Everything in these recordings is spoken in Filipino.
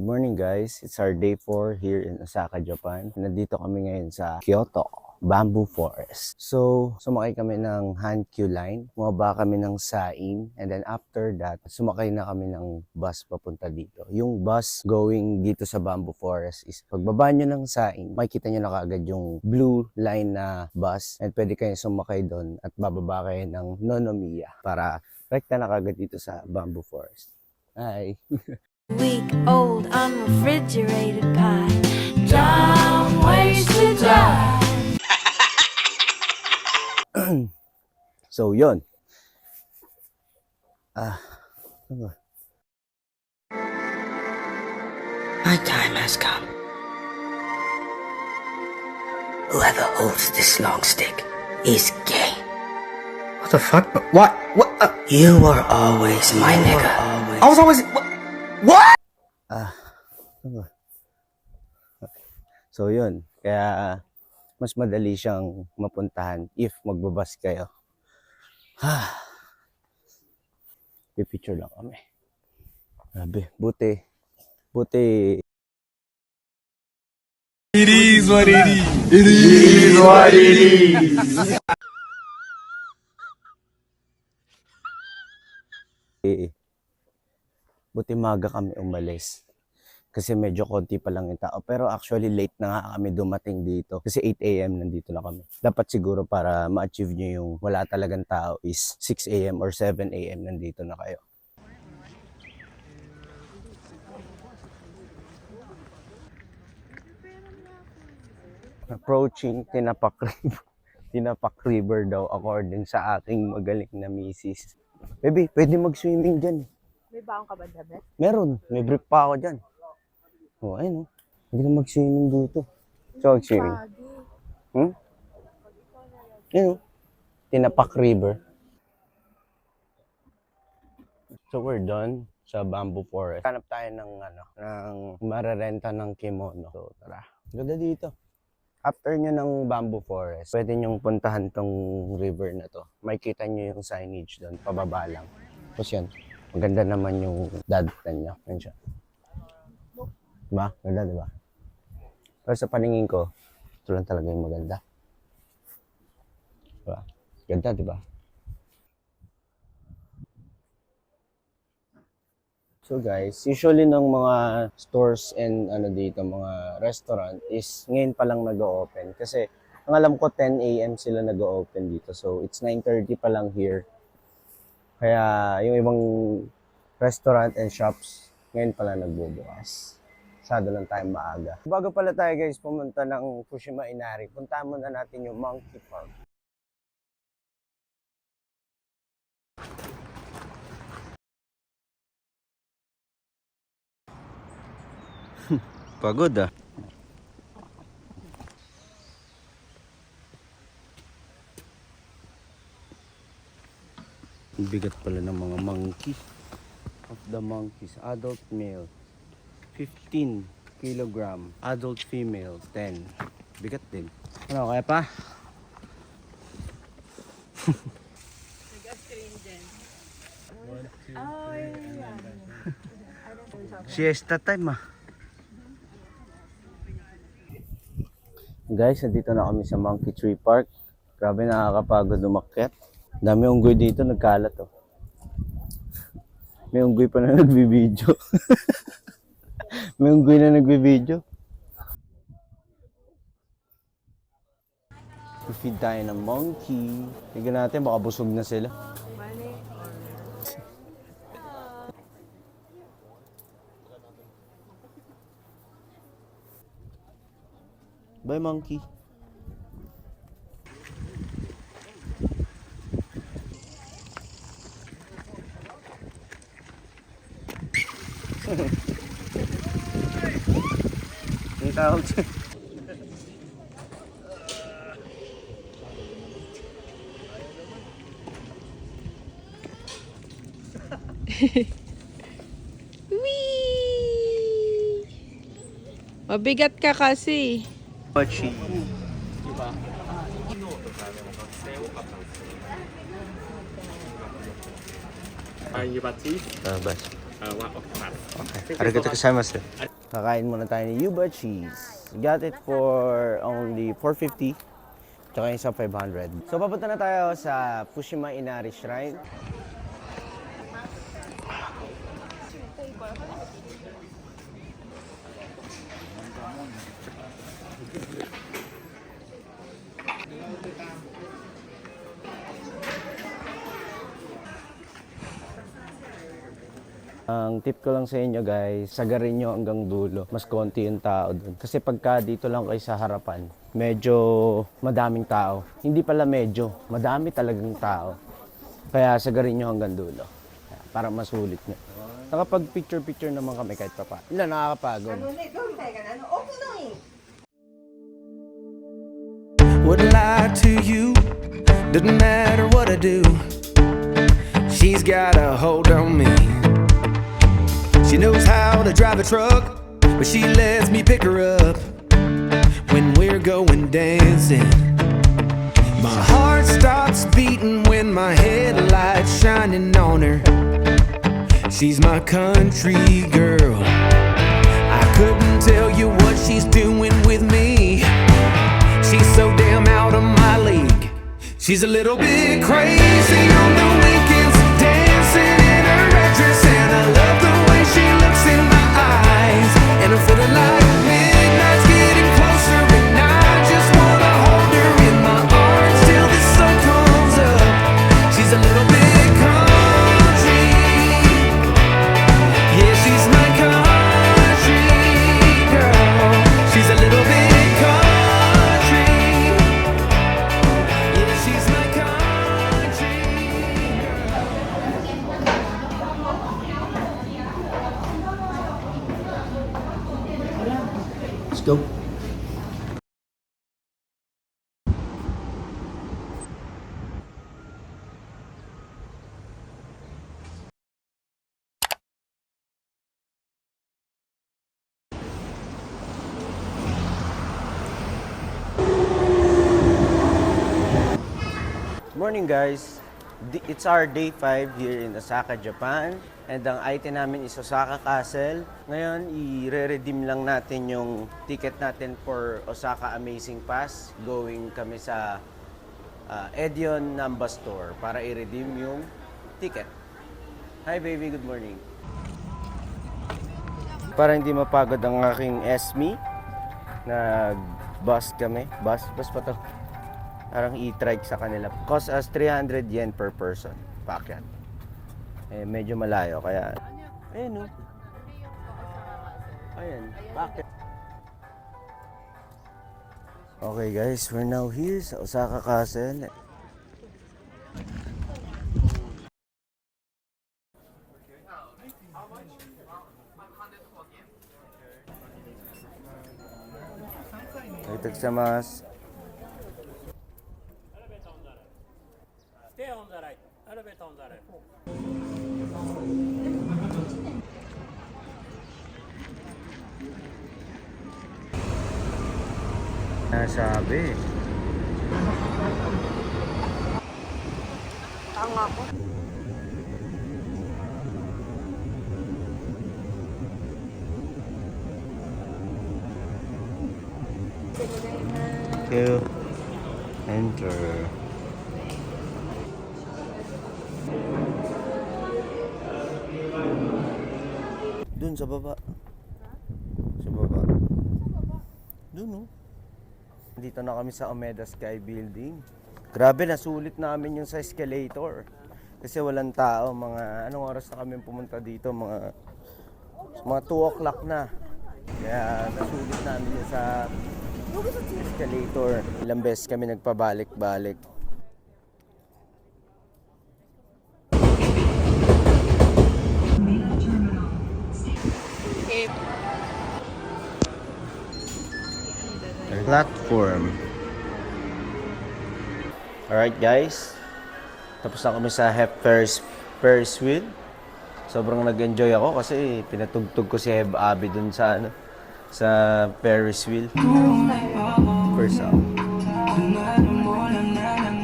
Good morning guys, it's our day 4 here in Osaka, Japan. Nandito kami ngayon sa Kyoto Bamboo Forest. So, sumakay kami ng Hankyu Line, bumaba kami ng Sain, and then after that, sumakay na kami ng bus papunta dito. Yung bus going dito sa Bamboo Forest is pagbaba nyo ng Sain, makikita nyo na kaagad yung blue line na bus and pwede kayo sumakay doon at bababa kayo ng Nonomiya para rekta na kaagad dito sa Bamboo Forest. Hi! Week old unrefrigerated pie. Dumb ways to die. So, yun. My time has come. Whoever holds this long stick is gay. What the fuck? What? What? You were always my nigga. I was always. What? So, yun. Kaya, mas madali siyang mapuntahan if magbabas kayo. Pipicture lang kami. Grabe, buti. It is what it is. It is what it is. Buti maga kami umalis. Kasi medyo konti pa lang yung tao. Pero actually late na nga kami dumating dito. Kasi 8 AM nandito na kami. Dapat siguro para ma-achieve nyo yung wala talagang tao is 6 AM or 7 AM nandito na kayo. Approaching Tinapak River daw according sa aking magaling na misis. Baby, pwede mag-swimming dyan. May baong ka ba, Dabe? Meron, may brief pa ako dyan. Oh, ayun oh. Pwede na mag-swimming dito. So, mag-swimming. Ayun oh. Tinapak River. So, we're done sa Bamboo Forest. Hanap tayo ng mararenta ng kimono. So, tara. Ganda dito. After nyo ng Bamboo Forest, pwede nyong puntahan tong river na to. Makikita nyo yung signage doon, pababa lang. Tapos yan, maganda naman yung dadatan nyo. Yan siya. Diba? Ganda, diba? Pero sa paningin ko, ito lang talaga yung maganda. Diba? Ganda, diba? So guys, usually ng mga stores and dito, mga restaurant is ngayon pa lang nag-o-open. Kasi ang alam ko 10 AM sila nag-o-open dito. So it's 9:30 pa lang here. Kaya yung ibang restaurant and shops ngayon pa lang nagbubukas. Masyado lang tayong maaga. Bago pala tayo guys pumunta ng Fushima Inari, puntahan muna natin yung Monkey Park. Pagod ah. Bigat pala ng mga monkey. Of the monkeys, adult male 15 kilogram, adult female 10. Bigat din. Ano, kaya pa? Siesta time ah. Guys, nandito na kami sa Monkey Tree Park. Grabe, nakakapagod umakyat. Dami unggoy dito, nagkalat oh. May unggoy pa na nagbibideo. May unggoy na nagbibideo. I-feed tayo ng monkey. Tignan natin, baka busog na sila. Bye, monkey. Ang tawag siya. Wee! Mabigat ka kasi. Mochi. You Baptiste? Bas. Okay. Arigato gozaimasu. Kakain muna tayo ni Yuba cheese. Got it for only 450. Tsaka yung sa 500. So papunta na tayo sa Fushima Inari Shrine. Ang tip ko lang sa inyo guys, sagarin nyo hanggang dulo. Mas konti yung tao dun. Kasi pagka dito lang kayo sa harapan, medyo madaming tao. Hindi pala medyo, madami talagang tao. Kaya sagarin nyo hanggang dulo. Para masulit nyo. Nakapag picture-picture naman kami kahit pa pa. Ilan nakakapagod. Wouldn't lie to you, doesn't matter what I do. She's got a hold on me. She knows how to drive a truck, but she lets me pick her up when we're going dancing. My heart stops beating when my headlights shining on her. She's my country girl. I couldn't tell you what she's doing with me. She's so damn out of my league. She's a little bit crazy on the weekends, dancing in her red dress, and I love the way she looks in my eyes. And I'm feeling like midnight's getting closer, and I just wanna hold her in my arms till the sun comes up. She's a little bit country, yeah, she's my country girl. She's a little bit country, yeah, she's my country. Let's go. Morning guys! It's our day 5 here in Osaka, Japan. And ang item namin is Osaka Castle. Ngayon, i-redeem lang natin yung ticket natin for Osaka Amazing Pass. Going kami sa Edion Namba Store para i-redeem yung ticket. Hi baby, good morning. Para hindi mapagod ang aking SME, nag-bus kami. Bus pa to. Parang e-trike sa kanila. Cost us 300 yen per person. Paakyat. Eh, medyo malayo. Kaya, ayun o. Ayan, paakyat. Okay guys, we're now here sa Osaka Castle. Itagsamas. Stay on the right. Elevator on the right. Nasabi. Tanga ko. Thank you. Enter. Dun sa baba. Sa baba. Dun oh. Dito na kami sa Omeda Sky Building. Grabe, nasulit namin yung sa escalator. Kasi walang tao. Mga anong oras na kami pumunta dito? Mga 2 o'clock na. Kaya nasulit namin yung sa escalator. Ilang beses kami nagpabalik-balik. Platform. Alright guys, tapos na kami sa Ferris wheel. Sobrang nag-enjoy ako kasi pinatugtog ko si Heb Abi dun sa sa Ferris wheel. First up.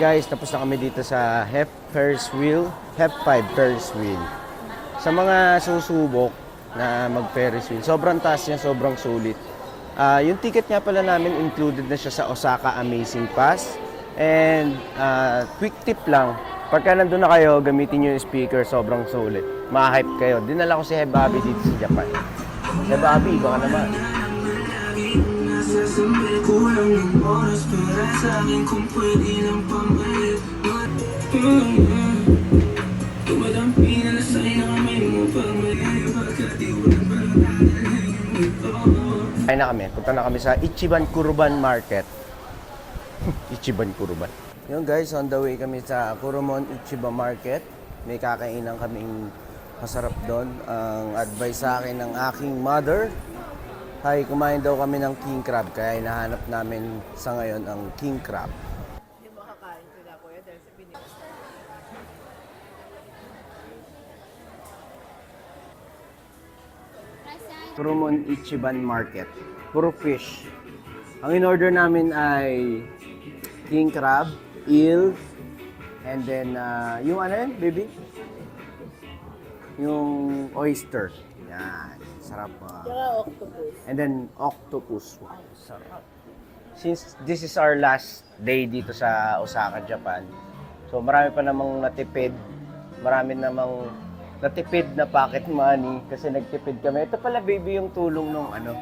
Guys, tapos na kami dito sa Ferris wheel, Hep 5 Ferris wheel. Sa mga susubok na mag-Ferris wheel, sobrang taas niya, sobrang sulit. Yung ticket nga pala namin, included na siya sa Osaka Amazing Pass. And quick tip lang, pagka nandun na kayo, gamitin nyo yung speaker, sobrang sulit. Ma-hype kayo. Dinala ko si Hebabi dito sa Japan. Hebabi, baka naman. Ay na kami, punta na kami sa Ichiban Kuruban Market. Ichiban Kuruban. Yun guys, on the way kami sa Kurumon Ichiban Market. May kakainan kaming masarap doon. Ang advice sa akin ng aking mother, ay kumain daw kami ng king crab. Kaya hinahanap namin sa ngayon ang king crab. Hindi makakain sila, kuya, dahil sa pinili. Kurumon Ichiban Market. Puro fish. Ang in-order namin ay king crab, eel, and then yung ano yun, baby? Yung oyster. Yan. Sarap. Octopus. And then octopus. Wow, sarap. Since this is our last day dito sa Osaka, Japan, so marami pa namang natipid. Marami namang natipid na pocket money kasi nagtipid kami. Ito pala baby yung tulong nung ano.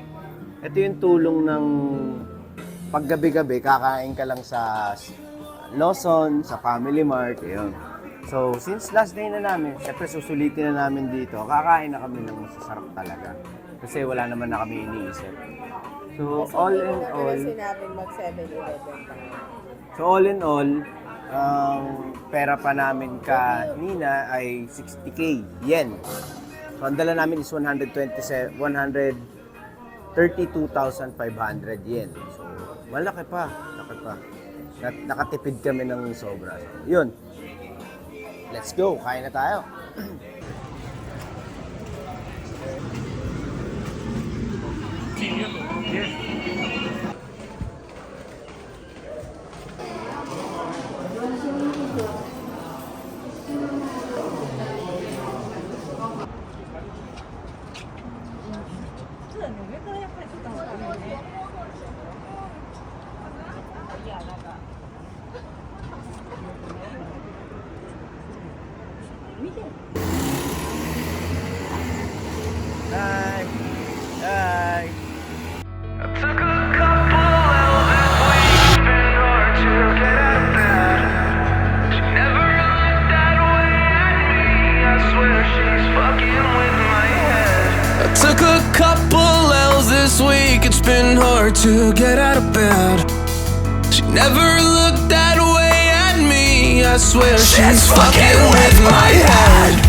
Ito yung tulong ng paggabi-gabi kakain ka lang sa Lawson, sa Family Mart, yun. So, since last day na namin, syempre susulitin na namin dito, kakain na kami ng masasarap talaga. Kasi wala naman na kami iniisip. So, all in all, Sinabing mag 7-Eleven pa. so all in all, ang pera pa namin kanina ay 60k yen. So, ang dala namin is 132,500 yen. So, malaki pa. Laki pa. Nakatipid kami ng sobra. So, yun. Let's go. Kain na tayo. Hi. Hi. Took a couple L's this week, been hard to get out of bed. She never looked that way at me, I swear she's fucking with my head. I took a couple L's this week, it's been hard to get out of bed. She never looked that way at me, I swear she's fucking with my head.